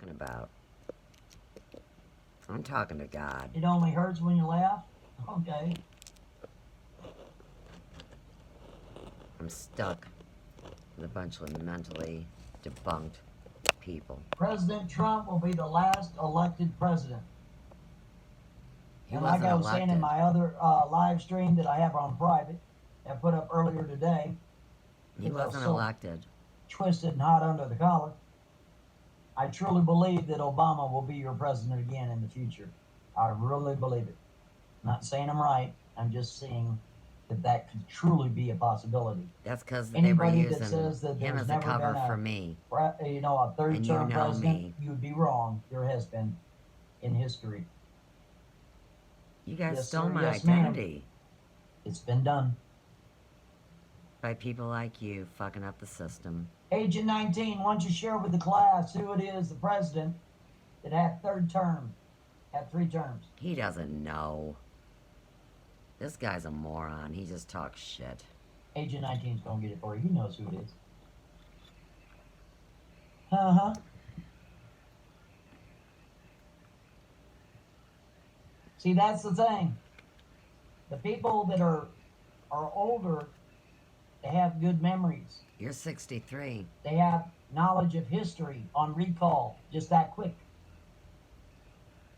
talking about? I'm talking to God. It only hurts when you laugh? Okay. I'm stuck with a bunch of mentally debunked people. President Trump will be the last elected president. He And like wasn't I was saying in elected. my other live stream that I have on private, I put up earlier today, He because I was wasn't so elected. twisted and hot under the collar, I truly believe that Obama will be your president again in the future. I really believe it. I'm not saying I'm right. I'm just saying that could truly be a possibility. That's because they were Anybody that using says that him there's as a never cover been for me. a third And you term know president, me. you would be wrong. There has been in history. You guys Yes, stole sir. my Yes, ma'am. identity It's been done. by people like you fucking up the system. Agent 19, why don't you share with the class who it is, the president, that had third term, had 3 terms? He doesn't know. This guy's a moron. He just talks shit. Agent 19's gonna get it for you. He knows who it is. Uh-huh. See, that's the thing. The people that are older, they have good memories. You're 63. They have knowledge of history on recall, just that quick.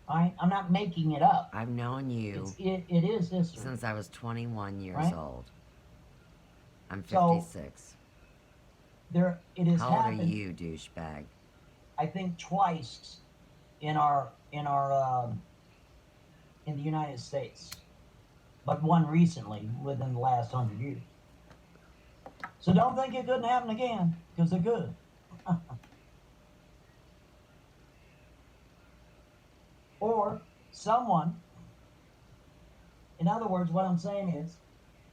I'm not making it up. I've known you it is history. since I was 21 years Right? old. I'm So, 56. It has How old are happened, you, douchebag? I think, twice in the United States, but one recently within the last 100 years. So don't think it couldn't happen again, because it could. Or someone, in other words, what I'm saying is,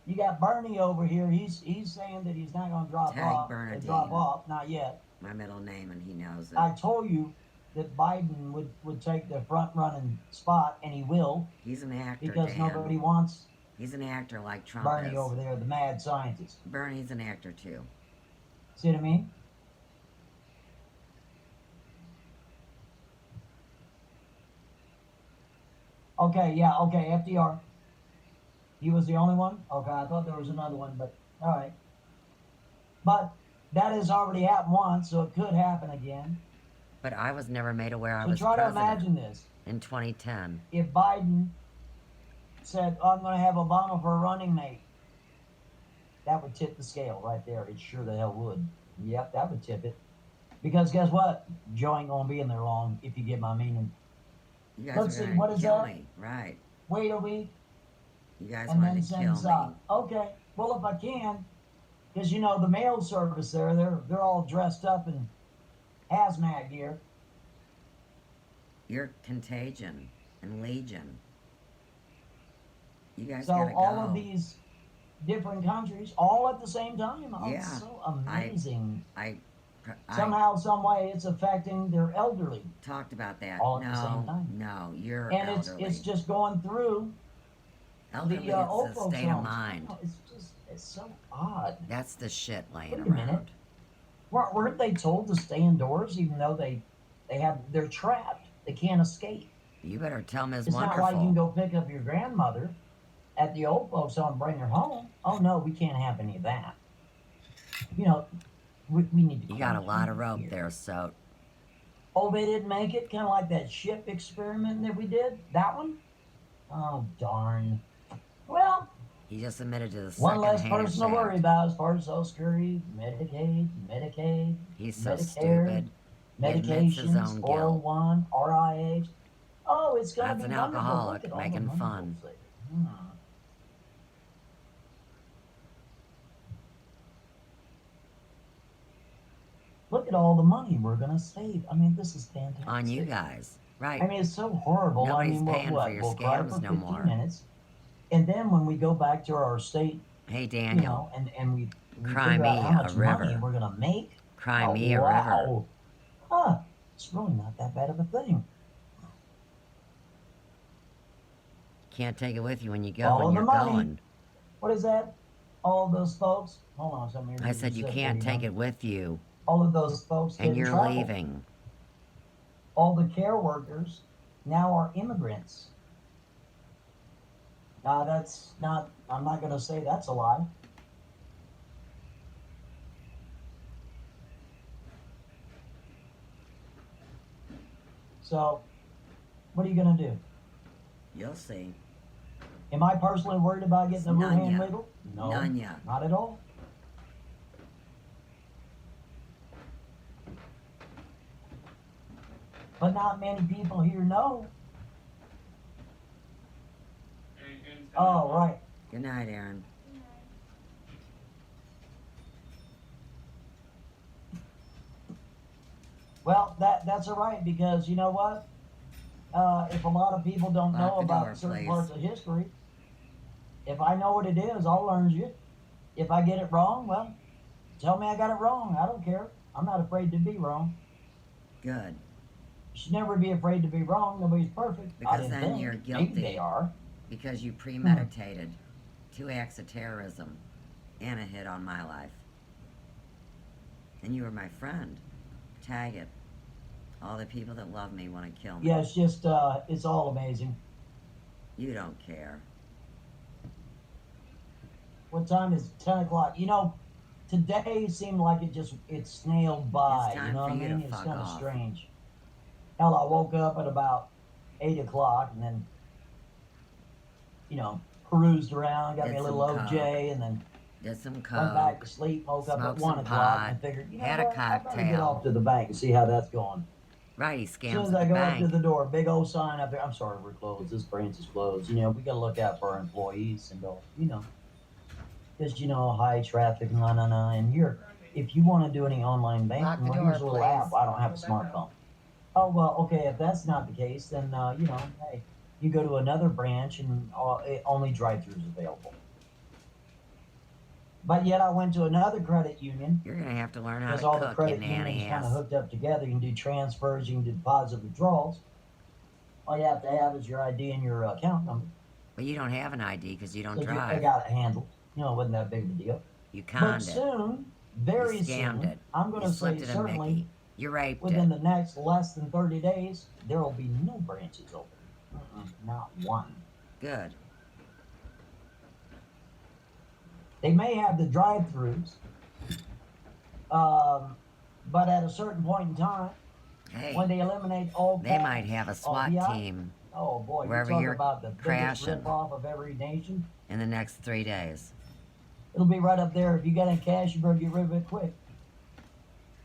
you got Bernie over here. He's saying that he's not going to drop Tag off. Bernadine. Drop off, not yet. My middle name, and he knows it. I told you that Biden would take the front running spot, and he will. He's an actor, because Dan. nobody wants He's an actor like Trump Bernie is. over there, the mad scientist. Bernie's an actor too. See what I mean? Okay, yeah, okay, FDR. He was the only one? Okay, I thought there was another one, but all right. But that has already happened once, so it could happen again. But I was never made aware I So was try to president imagine this. in 2010. If Biden said, I'm going to have Obama for a running mate, that would tip the scale right there. It sure the hell would. Yep, that would tip it. Because guess what? Joe ain't going to be in there long, if you get my meaning. You guys Let's are see, gonna what is kill that? me, right? Wait a week, You guys and then wanted to send kill us me. out. Okay, well, if I can, because, the mail service there, they're all dressed up in hazmat gear. You're Contagion and Legion. You guys So gotta all go. of these different countries, all at the same time. Oh, Yeah. it's so amazing. I Somehow, some way, it's affecting their elderly. talked about that. All at the same time. No, you're And elderly. it's just going through elderly. the It's old a folks' state of homes. mind. Oh, it's so odd. That's the shit laying Wait a around. minute. Weren't they told to stay indoors even though they're trapped? They can't escape. You better tell Ms. It's Wonderful. not like you can go pick up your grandmother at the old folks' home and bring her home. Oh no, we can't have any of that. We need to. You got a lot of rope here. there, so. Oh, they didn't make it? Kind of like that ship experiment that we did? That one? Oh, darn. Well, He just admitted to the one second less hand person to shaft. worry about as far as Social Security, Medicaid, He's so Medicare, stupid. He admits his medications, own guilt. 401, RIAs. Oh, it's going to That's be an wonderful. alcoholic Look at all the making money fun. we'll save. Look at all the money we're going to save. I mean, this is fantastic. On you guys. Right. I mean, it's so horrible. Nobody's I mean, paying for your we'll cry scams for no 15 more. minutes, and then when we go back to our state, Hey, Daniel. and we Cry figure out me how a much money river. we're going to make. Cry Oh, me a river. wow. Huh. It's really not that bad of a thing. Can't take it with you when you go Follow when the you're money. going. What is that? All of those folks. Hold on, somebody. I said you can't take it with you, All of those folks. and didn't you're travel. leaving. all the care workers now are immigrants. Now, that's not, I'm not going to say that's a lie. So, what are you going to do? You'll see. Am I personally worried about getting a None Wuhan yet. wiggle? No, None yet. not at all. But not many people here know. Oh, right. Good night, Aaron. Well, that's all right because you know what? If a lot of people don't know Lock the about door, certain please. parts of history, if I know what it is, I'll learn you. If I get it wrong, well, tell me I got it wrong. I don't care. I'm not afraid to be wrong. Good. You should never be afraid to be wrong. Nobody's perfect. I Because didn't then think. you're Maybe guilty. they are. Because you premeditated 2 acts of terrorism and a hit on my life. And you were my friend. Tag it. All the people that love me want to kill me. Yeah, it's just, it's all amazing. You don't care. What time is 10 o'clock? You know, today seemed like it snailed by. It's time You know what I for you to mean? It's fuck kind of off. strange. Hell, I woke up at about 8 o'clock and then, you know, perused around, got me Did a little some OJ, and then Did some went back coke. to sleep, woke up at smoked 1 some o'clock, pot, and figured, you know had a what? I better get cocktail. off to the bank and see how that's going. Right, he As soon scams as at I the go up to bank. the door, big old sign up there. I'm sorry, we're closed. This branch is closed. You know, we got to look out for our employees and go, you know, just, you know, high traffic, and here, if you want to do any online Lock banking, the well, here's a door, little app. please. I don't have a smartphone. Oh, well, okay, if that's not the case, then, you know, hey, you go to another branch and only drive-throughs available. But yet I went to another credit union You're going to have to learn how because to all the cook, you credit nanny unions kind of ass. hooked up together. You can do transfers, you can do deposit withdrawals. All you have to have is your ID and your account number. But you don't have an ID because you don't So I drive. got it handled. You know, it wasn't that big of a deal. You But conned it. soon, very You scammed soon, it. I'm going You to say slipped it to certainly Mickey. You raped within it. the next less than 30 days, there will be no branches open. Not one. Good. They may have the drive-throughs, but at a certain point in time, Hey, when they eliminate all they cash, might have a all SWAT fiat, team oh boy, wherever you're talking you're about the biggest crashing. rip-off of every nation. in the next 3 days. It'll be right up there. If you got any cash, you better get rid of it quick.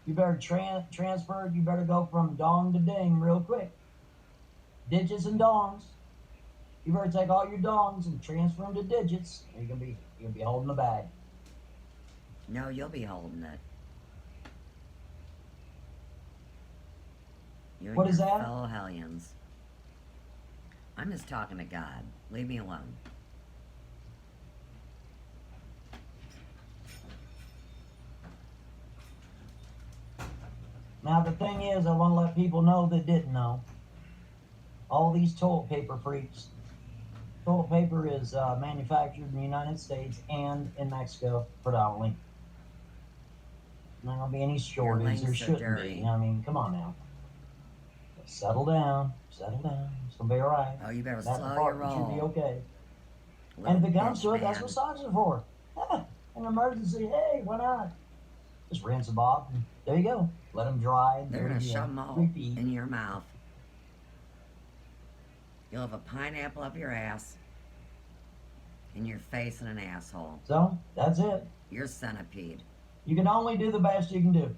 You better transfer it. You better go from dong to ding real quick. Digits and dongs. You better take all your dongs and transfer them to digits. You're gonna be holding the bag. No, you'll be holding it. You and What is your that? fellow hellions. I'm just talking to God. Leave me alone. Now the thing is, I want to let people know that didn't know. All these toilet paper freaks. Toilet paper is manufactured in the United States and in Mexico predominantly. Not gonna be any shortage. links There are shouldn't dirty. be. I mean, come on now. Settle down. Settle down. It's gonna be all right. Oh, you better That slow your department should be roll. okay. Little And if it comes bitch, to it, that's man. what socks are for. An emergency. Hey, why not? Just rinse them off. And there you go. Let them dry. And They're do it gonna again. shove them all Repeat. in your mouth. You'll have a pineapple up your ass, and your face in an asshole. So that's it. You're a centipede. You can only do the best you can do.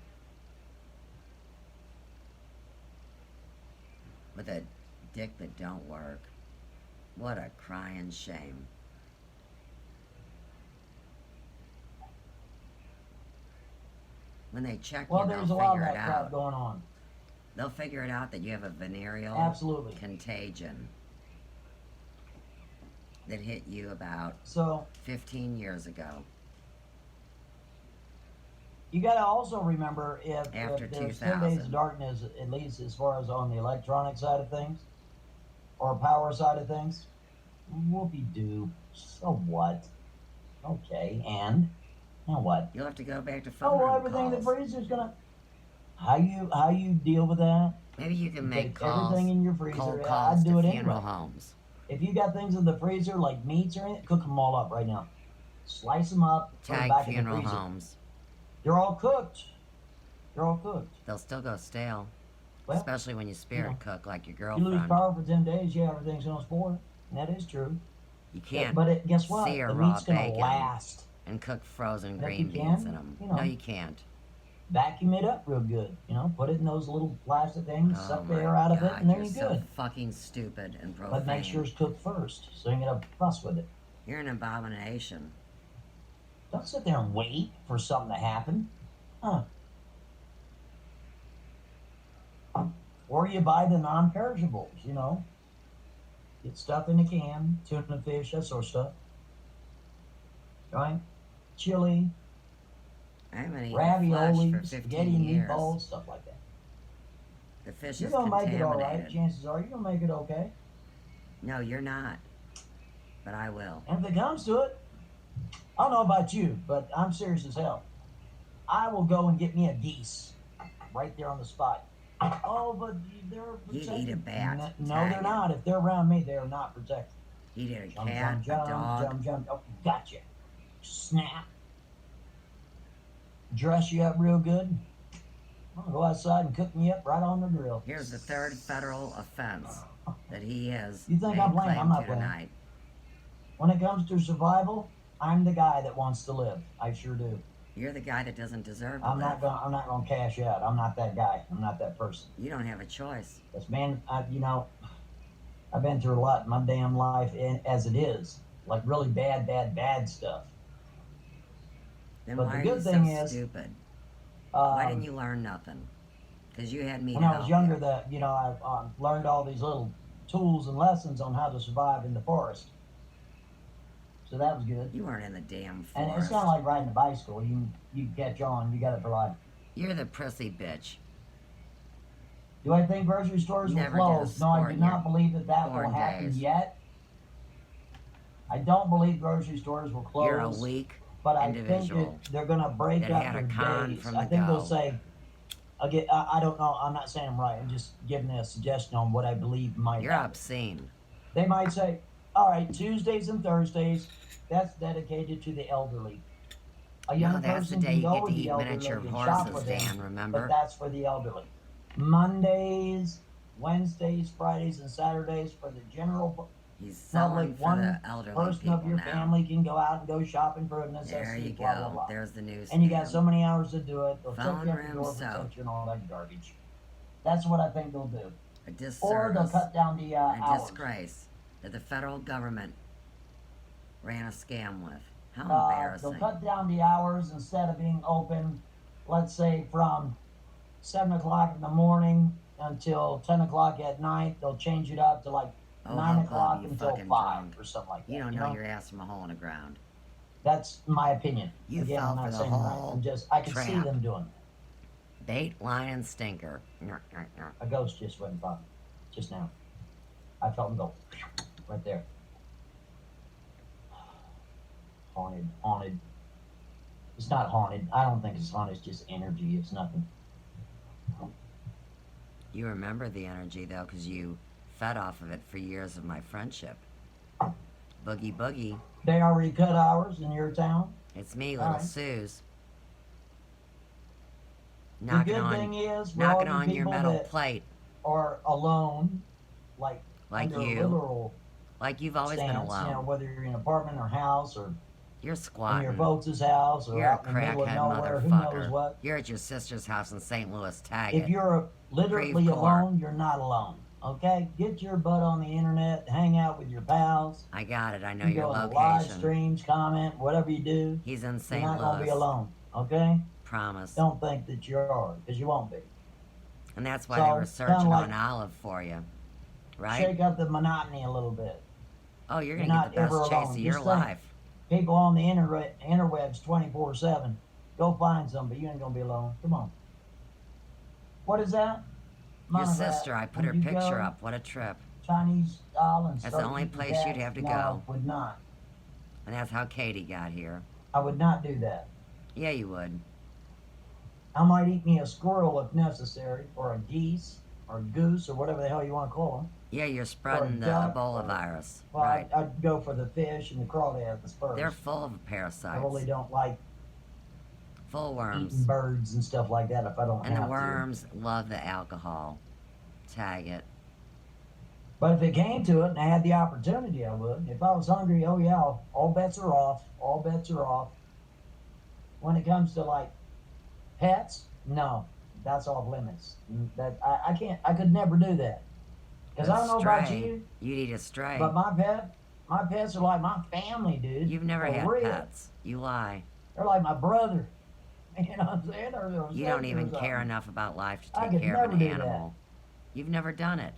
With a dick that don't work. What a crying shame. When they check Well, you, there's a they'll lot of figure that it crap out. going on. They'll figure it out that you have a venereal Absolutely. contagion that hit you about So 15 years ago. you got to also remember After if there's 10 days 2000. of darkness, at least as far as on the electronic side of things or power side of things, whoopee-doo. So what? Okay, and what? You'll have to go back to Oh, phone well, everything that calls. breathes is gonna. How you deal with that? Maybe you can You make take calls, everything in your freezer. cold Yeah, calls I'd do to it funeral anyway. homes. If you got things in the freezer like meats or anything, cook them all up right now. Slice them up, put them Tag back in the funeral freezer. homes. They're all cooked. They're all cooked. They'll still go stale. Well, Especially when you spirit cook like your you lose girlfriend. power for 10 days, yeah, everything's going to spoil. And that is true. You can't But guess what? sear The raw meat's going to bacon last. and cook frozen Heck, green you beans can, in them. you know. No, you can't. Vacuum it up real good. Put it in those little plastic things, Oh suck the my air out of it, God, and there you're you're so good. fucking stupid and profane. But make sure it's cooked first, so you ain't going to fuss with it. You're an abomination. Don't sit there and wait for something to happen. Huh. Or you buy the non-perishables, Get stuff in a can, tuna fish, that sort of stuff. Right? Chili, I haven't eaten ravioli, flesh for spaghetti 15 and years. meatballs, stuff like that. The fish You're is going to make it all contaminated. right. Chances are you're going to make it okay. No, you're not. But I will. And if it comes to it, I don't know about you, but I'm serious as hell. I will go and get me a geese right there on the spot. Oh, but they're protected. You'd eat a bat. No, Tag they're it. not. If they're around me, they are not protected. You'd eat a Jump, cat, jump, a dog. jump, jump. Oh, gotcha. Snap. Dress you up real good. I'll go outside and cook me up right on the grill. Here's the third federal offense that he has You think made I'm playing? claim I'm not to playing. tonight. When it comes to survival, I'm the guy that wants to live. I sure do. You're the guy that doesn't deserve to I'm live. not gonna cash out. I'm not that guy. I'm not that person. You don't have a choice. Yes, man. I've been through a lot in my damn life, as it is, like really bad stuff. Then But why the are good you thing so is, stupid? Why didn't Um, you learn nothing? Because you had me when to I was help younger, you. I learned all these little tools and lessons on how to survive in the forest. So that was good. You weren't in the damn And it's forest. kind of like riding a bicycle. You catch on. You got it for life. You're the prissy bitch. Do I think grocery stores will Never did a close? No, I sport do in not your believe that will born happen days. yet. I don't believe grocery stores will close. You're a weak but I think individual that they're going to break that up had a their con days. from I the think they'll go. say, again, I don't know. I'm not saying I'm right. I'm just giving a suggestion on what I believe might You're happen. obscene. They might say, all right, Tuesdays and Thursdays, that's dedicated to the elderly. A young No, that's the person day can you go get to with the eat elderly miniature and shop horses, with them, Dan, but remember? that's for the elderly. Mondays, Wednesdays, Fridays, and Saturdays for the general He's selling public. for One the elderly person people of your now. family can go out and go shopping for a There necessity, you blah, blah, go. blah. There's the news. And you got so many hours to do it. They'll Phone check you at the room door, soap. protect you, and all that garbage. That's what I think they'll do. A Or they'll disservice, cut down the a hours. disgrace that the federal government ran a scam with. How They'll embarrassing. cut down the hours instead of being open, let's say from 7 o'clock in the morning until 10 o'clock at night. They'll change it up to like Oh, 9 how o'clock come you until fucking 5 drunk? or something like that. You don't know your ass from a hole in the ground. That's my opinion. You Again, fell I'm not for the saying right. whole I can see trap. them doing it. Bait, line, and stinker. A ghost just went by just now. I felt him go right there. Haunted. It's not haunted. I don't think it's haunted. It's just energy. It's nothing. You remember the energy, though, because you fed off of it for years of my friendship. Boogie Boogie. They already cut hours in your town. It's me, Little Alright. Suze. The Knocking good on, thing is, we're all knocking the on your people metal that plate, are alone, like like under a you. literal Like you've always been stance, alone. whether you're in an apartment or house or You're in squatting. your folks' house or You're a out in the middle of crackhead nowhere, who knows motherfucker. what. You're at your sister's house in St. Louis. Tag If it. you're literally Creve Coeur. alone, you're not alone. Okay? Get your butt on the internet, hang out with your pals. I got it. I know You your go on live location. streams, comment, whatever you do. He's in You're St. not going to be Louis. alone. Okay? Promise. Don't think that you are, because you won't be. And that's why So, they were kinda searching like- on Olive for you. Right? Shake up the monotony a little bit. Oh, you're You're going to not get the ever best chase alone. of your Just think. life. People on the interwebs 24/7. Go find some, but you ain't going to be alone. Come on. What is that? Your Monograph. sister, I put her When you picture go up. What a trip. Chinese style and That's the start only eating place that? you'd have to No, go. I would not. And that's how Katie got here. I would not do that. Yeah, you would. I might eat me a squirrel if necessary, or a geese, or goose or whatever the hell you want to call them. Yeah, you're spreading the duck, Ebola or- virus. Well, Right. I'd go for the fish and the crawdads first. They're full of I parasites. really don't like Full eating worms. birds and stuff like that if I don't And have the worms love the alcohol. Tag it. to. But if it came to it and I had the opportunity, I would. If I was hungry, oh yeah, all bets are off. All bets are off. When it comes to like pets, no, that's off limits. That I can't. I could never do that. Because I don't know about Stray. you, You'd eat a stray. but my pets are like my family, dude. You've never For had real. pets. You lie. They're like my brother. You know what I'm saying? You don't even care enough about life I to could take care of never an do that. animal. You've never done it.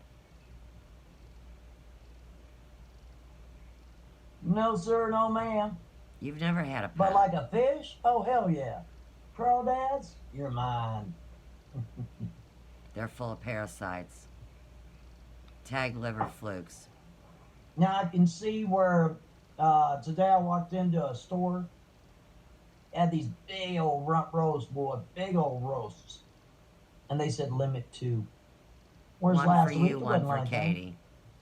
No, sir, no, ma'am. You've never had a pet. But like a fish? Oh, hell yeah. Crawdads? You're mine. They're full of parasites. Tag liver flukes. Now I can see where today I walked into a store, had these big old rump roasts, boy, big old roasts. And they said limit 2. Whereas One last for week you, it one wasn't for like that. Katie.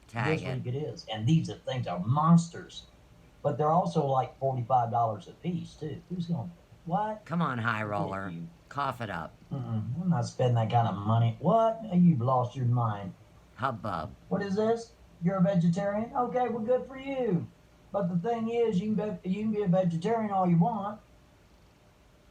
Tag This it. week it is. And these things are monsters. But they're also like $45 a piece, too. Who's going to, what? Come on, high roller. You. Cough it up. I'm not spending that kind of money. What? You've lost your mind. Hubbub. What is this? You're a vegetarian? Okay, well, good for you. But the thing is, you can be a vegetarian all you want.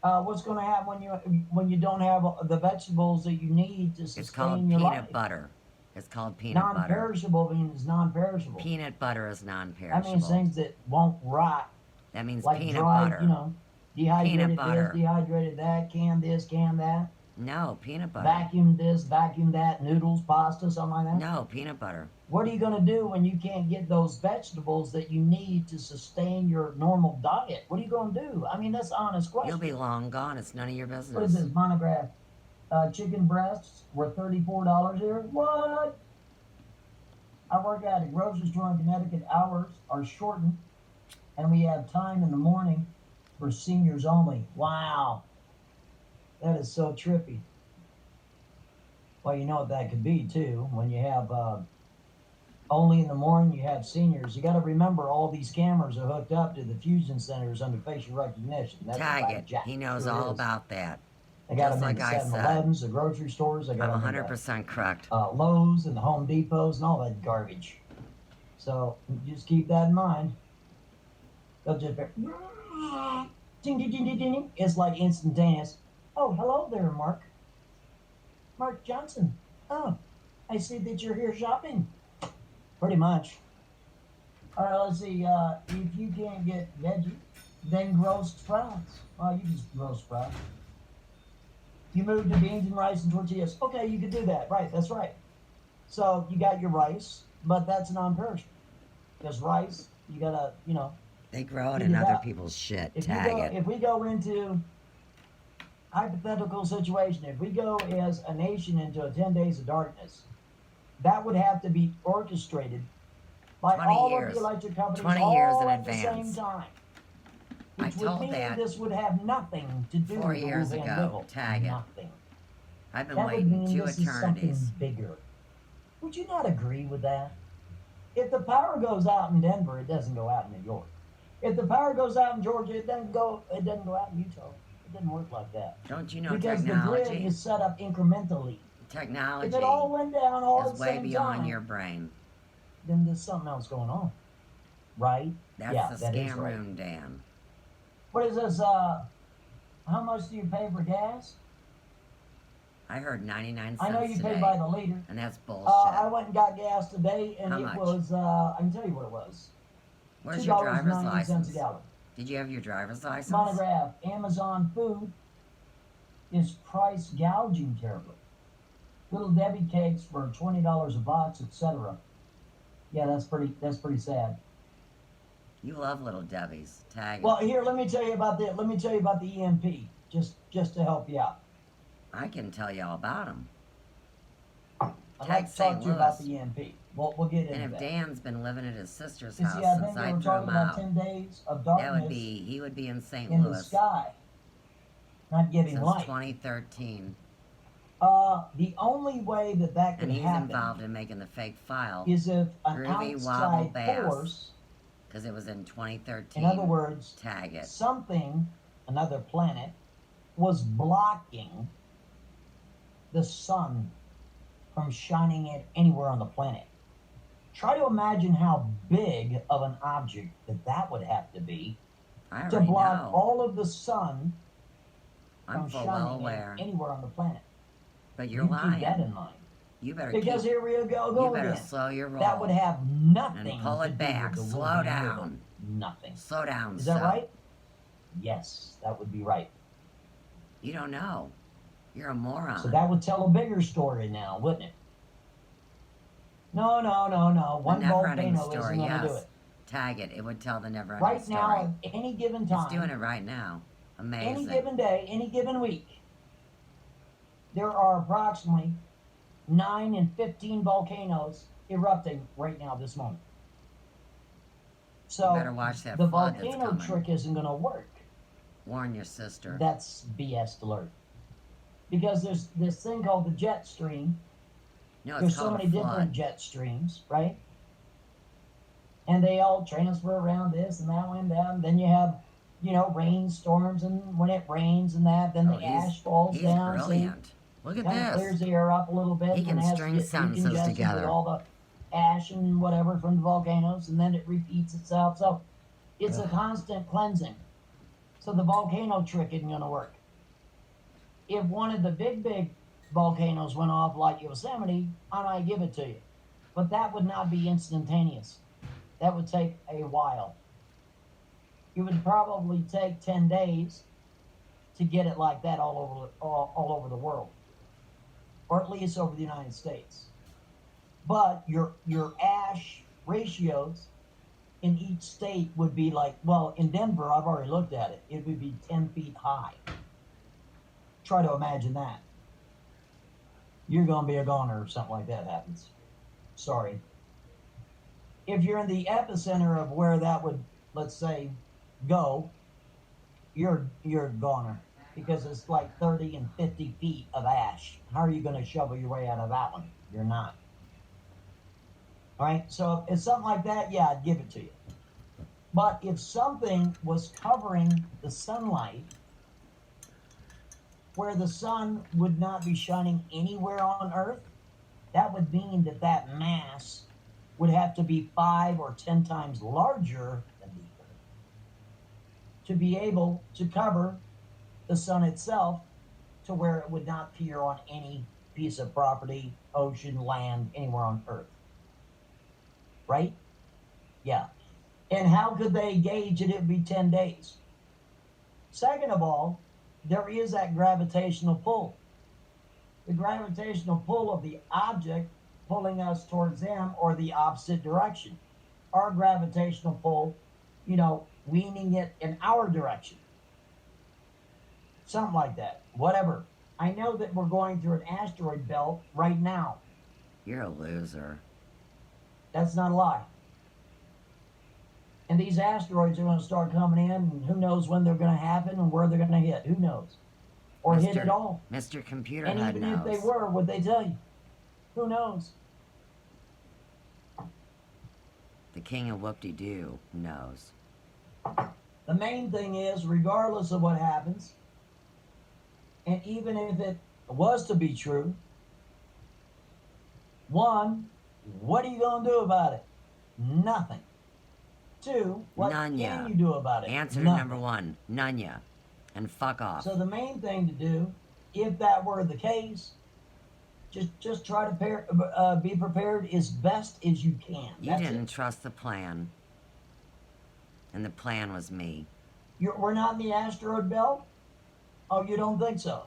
What's going to happen when you don't have the vegetables that you need to It's sustain called your peanut life? butter. It's called peanut butter. Non-perishable means non-perishable. Peanut butter is That non-perishable. means things that won't rot, That means like peanut dried, butter. you know, dehydrated butter. this, dehydrated that, canned this, canned that, No, peanut butter. vacuumed this, vacuumed that, noodles, pasta, something like that. No, peanut butter. What are you going to do when you can't get those vegetables that you need to sustain your normal diet? What are you going to do? I mean, that's an honest question. You'll be long gone. It's none of your What is business. this monograph? Chicken breasts were $34 here. What? I work at a grocery store in Connecticut. Hours are shortened, and we have time in the morning for seniors only. Wow. That is so trippy. Well, you know what that could be, too. When you have only in the morning, you have seniors. You got to remember all these cameras are hooked up to the fusion centers under facial recognition. That's Tag about it. jack. He knows Sure all is. about that. They got Just them in like I the said. 7-Elevens, the grocery stores. They got I'm them in 100% correct. Lowe's and the Home Depots and all that garbage. So just keep that in mind. They'll just be, ding, ding, ding, ding, ding. It's like instantaneous. Oh, hello there, Mark. Mark Johnson. Oh, I see that you're here shopping. Pretty much. All right, let's see. If you can't get veggie, then roast sprouts. Well, you just roast sprouts. You move to beans and rice and tortillas. Okay, you could do that. Right, that's right. So you got your rice, but that's non-perishable. Because rice, you gotta, you know. They grow it Eat in it other up. people's shit. If Tag it. If we go into hypothetical situation, if we go as a nation into a 10 days of darkness, that would have to be orchestrated by 20 all years. of the electric companies 20 all years in at the advance. same time. I Which would told mean that this would have nothing to do 4 with the years Wuhan ago. level. Tag it. Nothing. I've been That would waiting mean 2 this is something eternities. bigger. Would you not agree with that? If the power goes out in Denver, it doesn't go out in New York. If the power goes out in Georgia, it doesn't go out in Utah. It doesn't work like that. Don't you know Because the grid technology? is set up incrementally. If Technology it all went down all at is the way same beyond time, your brain. then there's something else going on. Right? That's Yeah, the that is scam right. room, Dan. What is this? How much do you pay for gas? I heard 99 cents I know you today, pay by the liter. and that's bullshit. I went and got gas today, and How it much? was, I can tell you what it was. Where's your driver's $2.90 license? a gallon. Did you have your driver's license? Monograph. Amazon food is price gouging terribly. Little Debbie cakes for $20 a box, etc. Yeah, that's pretty sad. You love Little Debbie's. Tag it. Well, here, let me tell you about the EMP, just to help you out. I can tell you all about them. I'd Tag like to St. talk to you about Louis. the EMP. We'll get into And if that. Dan's been living at his sister's You house see, I since think I they were threw talking him about out, 10 days of that darkness would be, he would be in St. in the Louis sky, not giving since light. 2013. The only way that that could And he's happen involved in making the fake file. is if an Groovy Wobble outside Bass. force, Because it was in 2013. in other words, Tag it. something, another planet, was blocking the sun from shining it anywhere on the planet. Try to imagine how big of an object that would have to be I to already block know. all of the sun I'm from full well shining aware. it anywhere on the planet. But you're You keep that lying. in mind. You better Because keep. here we go You better again. slow your roll. That would have nothing And pull to it do back. with the Slow Willoughby down. River. Nothing. Slow down. Is that son. right? Yes, that would be right. You don't know. You're a moron. So that would tell a bigger story now, wouldn't it? No. One never-ending volcano story, isn't going to do yes. it. Tag it. It would tell the never-ending Right story. now, at any given time, It's doing it right now. Amazing. any given day, any given week, there are approximately 9 and 15 volcanoes erupting right now this moment. So You better watch that the flood that's volcano coming. trick isn't going to work. Warn your sister. That's BS alert. Because there's this thing called the jet stream. No, it's There's so called many a flood. different jet streams, right? And they all transfer around this and that one down. Then you have, rainstorms, and when it rains and that, then Oh, the ash falls He's down. brilliant. Look at Kind of this. clears the air up a little bit. He can when it has string to get sentences decongested together. with all the ash and whatever from the volcanoes, and then it repeats itself. So it's a Ugh. constant cleansing. So the volcano trick isn't going to work. If one of the big volcanoes went off like Yosemite, I might give it to you. But that would not be instantaneous. That would take a while. It would probably take 10 days to get it like that all over the world, or at least over the United States. But your ash ratios in each state would be like, well, in Denver, I've already looked at it. It would be 10 feet high. Try to imagine that. You're going to be a goner if something like that happens. Sorry. If you're in the epicenter of where that would, let's say, go, you're a goner, because it's like 30 and 50 feet of ash. How are you going to shovel your way out of that one? You're not. All right, so if it's something like that, yeah, I'd give it to you. But if something was covering the sunlight where the sun would not be shining anywhere on Earth, that would mean that mass would have to be 5 or 10 times larger than the Earth to be able to cover the sun itself, to where it would not appear on any piece of property, ocean, land, anywhere on Earth. Right? Yeah. And how could they gauge it? It'd be 10 days. Second of all, there is that gravitational pull. The gravitational pull of the object pulling us towards them, or the opposite direction. Our gravitational pull, leaning it in our direction. Something like that. Whatever. I know that we're going through an asteroid belt right now. You're a loser. That's not a lie. And these asteroids are going to start coming in, and who knows when they're going to happen and where they're going to hit. Who knows? Or hit it all. Mr. Computer And Head even knows. if they were, would they tell you? Who knows? The king of whoop-de-doo knows. The main thing is, regardless of what happens, and even if it was to be true, one, what are you going to do about it? Nothing. Two, what None ya. can you do about it? Answer Nothing. number one. None ya. And fuck off. So the main thing to do, if that were the case, just try to be prepared as best as you can. You That's didn't it. trust the plan. And the plan was me. We're not in the asteroid belt? Oh, you don't think so?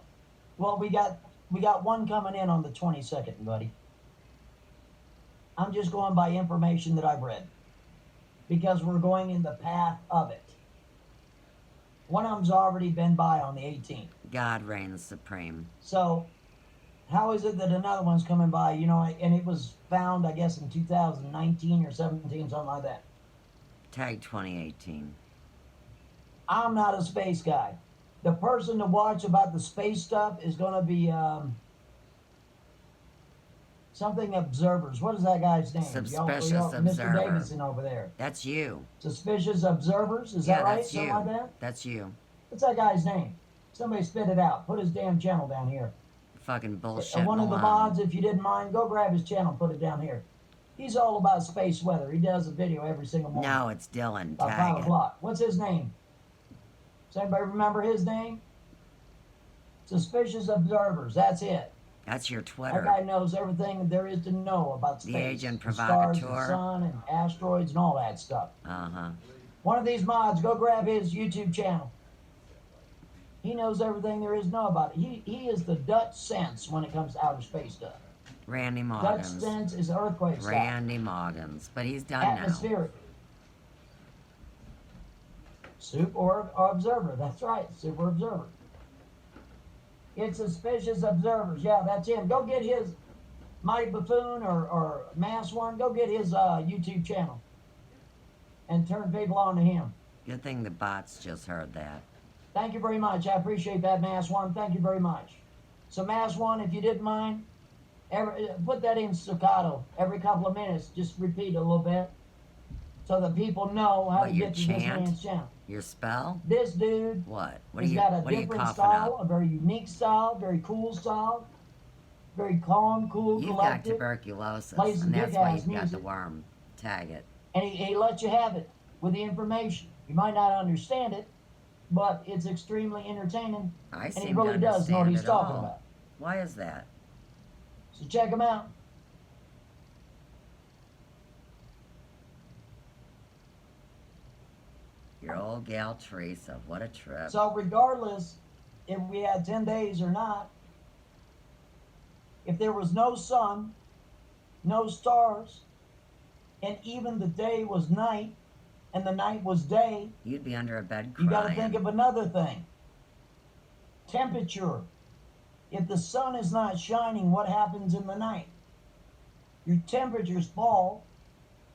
Well, we got one coming in on the 22nd, buddy. I'm just going by information that I've read, because we're going in the path of it. One of them's already been by on the 18th. God reigns supreme. So how is it that another one's coming by, and it was found, I guess, in 2019 or 17, something like that. Tag 2018. I'm not a space guy. The person to watch about the space stuff is going to be Something observers. What is that guy's name? Suspicious Mr. observer. Davidson over there. That's you. Suspicious observers. Is Yeah, that right? that's Something you. like that. That's you. What's that guy's name? Somebody spit it out. Put his damn channel down here. Fucking bullshit. One of the mods, if you didn't mind, go grab his channel, put it down here. He's all about space weather. He does a video every single morning. No, it's Dylan. About Tag 5 it. o'clock. What's his name? Does anybody remember his name? Suspicious observers. That's it. That's your That Twitter. guy knows everything there is to know about space. The agent the stars, the provocateur. sun, and asteroids, and all that stuff. Uh-huh. One of these mods, go grab his YouTube channel. He knows everything there is to know about it. He is the Dutch sense when it comes to outer space stuff. Randy Dutch Moggins. sense is earthquake stuff. Randy Moggins. But he's done now. Atmospheric. Super observer. That's right. Super observer. It's suspicious observers. Yeah, that's him. Go get his Mighty Buffoon or Mass One. Go get his YouTube channel and turn people on to him. Good thing the bots just heard that. Thank you very much. I appreciate that, Mass One. Thank you very much. So, Mass One, if you didn't mind, put that in staccato every couple of minutes. Just repeat a little bit so that people know how What, to your get to this chant? man's channel. Your spell? This dude What? What are has you got a what are you different coughing style, up? a very unique style, very cool style, very calm, cool, You've got collected. tuberculosis, plays and that's big why ass you've got the music. worm. Tag it. And he lets you have it with the information. You might not understand it, but it's extremely entertaining, I and he seem really to does know what understand he's it talking all. about. Why is that? So check him out. Your old gal Teresa. What a trip. So regardless if we had 10 days or not, if there was no sun, no stars, and even the day was night and the night was day, You'd be under a bed you crying. got to think of another thing. Temperature. If the sun is not shining, what happens in the night? Your temperatures fall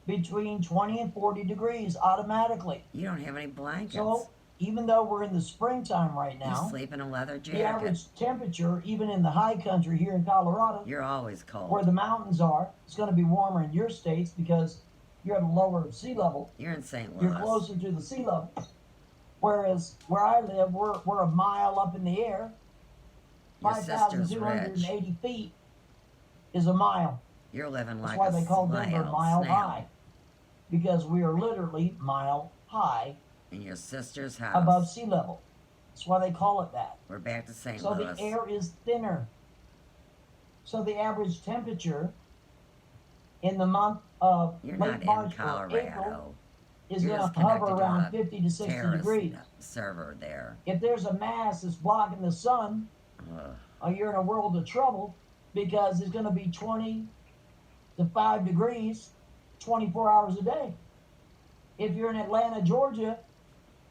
between 20 and 40 degrees automatically. You don't have any blankets. So even though we're in the springtime right you now, sleep in a leather the jacket. average temperature, even in the high country here in Colorado, You're always cold. where the mountains are, it's going to be warmer in your states because you're at a lower sea level. You're in St. Louis. You're closer to the sea level. Whereas where I live, we're a mile up in the air. Your sister's rich. 5,280 feet is a mile. You're living That's like why a they call Denver mile snail. high. Because we are literally mile high In your sister's house. above sea level. That's why they call it that. We're back to St. So Louis. the air is thinner. So the average temperature in the month of You're late not in March or April Colorado. is You're going just to hover connected to around a 50 to 60 terrorist degrees. server there. If there's a mass that's blocking the sun, Ugh. you're in a world of trouble because it's going to be 20 to 5 degrees 24 hours a day. If you're in Atlanta, Georgia,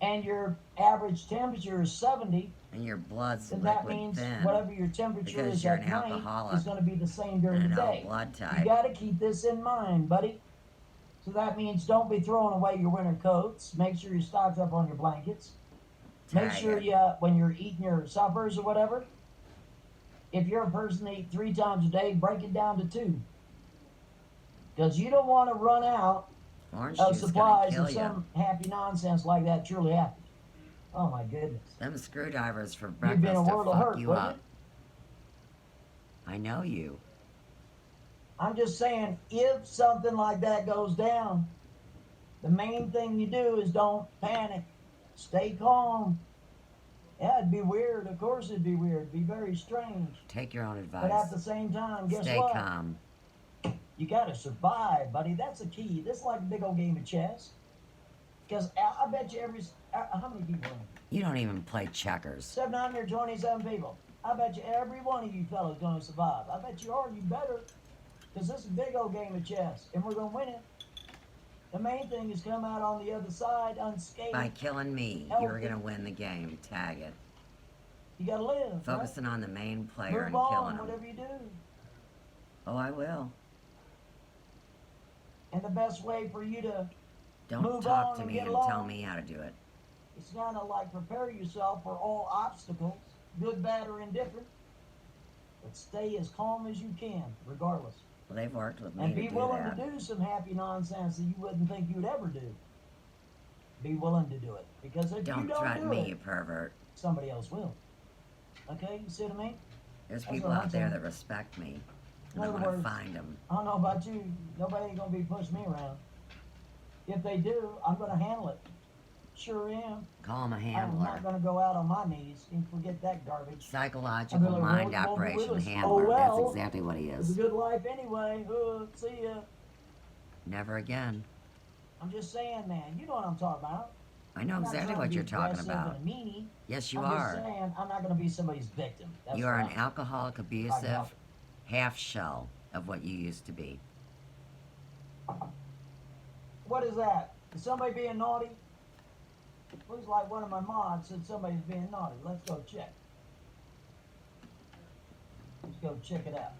and your average temperature is 70, And your blood's then that liquid means thin. whatever your temperature because is you're at an night alcoholic is going to be the same during and the an O day. blood You type. got to keep this in mind, buddy. So that means don't be throwing away your winter coats. Make sure you're stocked up on your blankets. Make Tag sure it. you, when you're eating your suppers or whatever, if you're a person that eats 3 times a day, break it down to 2. Because you don't want to run out Orange of juice gonna supplies kill and you. some happy nonsense like that truly happens. Oh my goodness. Them screwdrivers for You'd breakfast be in a to world of fuck hurt, you wouldn't up. it? I know you. I'm just saying, if something like that goes down, the main thing you do is don't panic. Stay calm. Yeah, it'd be weird. Of course it'd be weird. It'd be very strange. Take your own But at advice. the same time, guess Stay what? calm. You gotta survive, buddy. That's the key. This is like a big old game of chess. Because I bet you how many people are in? You don't even play checkers. 727 people. I bet you every one of you fellas gonna survive. I bet you are. You better. Because this is a big old game of chess, and we're gonna win it. The main thing is come out on the other side unscathed. By killing me, Healthy. you're gonna win the game. Tag it. You gotta live. Right? Focusing on the main player Move and on, killing him. whatever you do. Oh, I will. And the best way for you to Don't Move talk on to and me get and tell along. me how to do it. is kind of like prepare yourself for all obstacles, good, bad, or indifferent. But stay as calm as you can, regardless. Well, they've worked with me And to be do willing that. to do some happy nonsense that you wouldn't think you'd ever do. Be willing to do it. Because if you Don't don't threaten do me, it, you pervert. somebody else will. Okay, you see what I mean? There's That's people what I'm out there saying. that respect me, In and I other want to words, find them. I don't know about you. Nobody ain't gonna be pushing me around. If they do, I'm gonna handle it. Sure am. Call them a I'm handler. not gonna go out on my knees and forget that garbage. Psychological I'll be like, mind well, Walter operation Willis. handler. Oh, well. That's exactly what he It's a is. good life anyway. See ya. Never again. I'm just saying, man. You know what I'm talking about. I know I'm not exactly trying to what be you're talking aggressive about. and a meanie. Yes, you I'm just are. saying I'm not gonna be somebody's victim. That's You what are an I'm- alcoholic, I can abusive help it. half shell of what you used to be. What is that? Is somebody being naughty? Looks like one of my mods said somebody's being naughty. Let's go check. Let's go check it out.